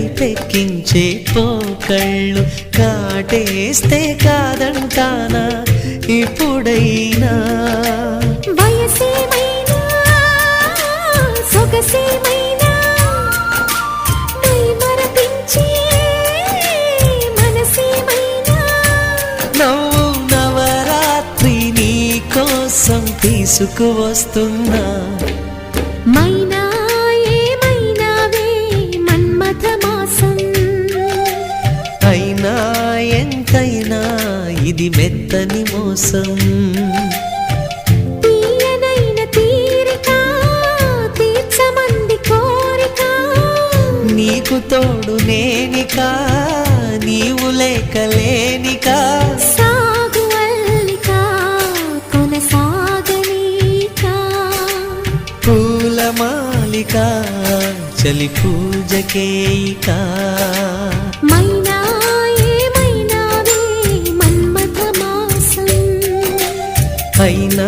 కైపెక్కించే పోకళ్ళు కాటేస్తే కాదంటానా ఇప్పుడైనా వయసేమైనా సొగసేమైనా మరపించే మనసేమైనా నవ్వు నవరాత్రి నీ కోసం తీసుకువస్తున్నా మైనా ఏమైనావే మన్మథ మాసం అయినా ఎంతైనా ఇది మెత్తని మోసం తీయనైన తీరిక తీర్చమంది కోరిక నీకు తోడు నేనిక నీవు లేకలేనిక సాగు అల్లిక కొనసాగనీక పూలమాలిక చలి పూజకేయిక మైనా ఏమైనావే మన్మథ మాసం అయినా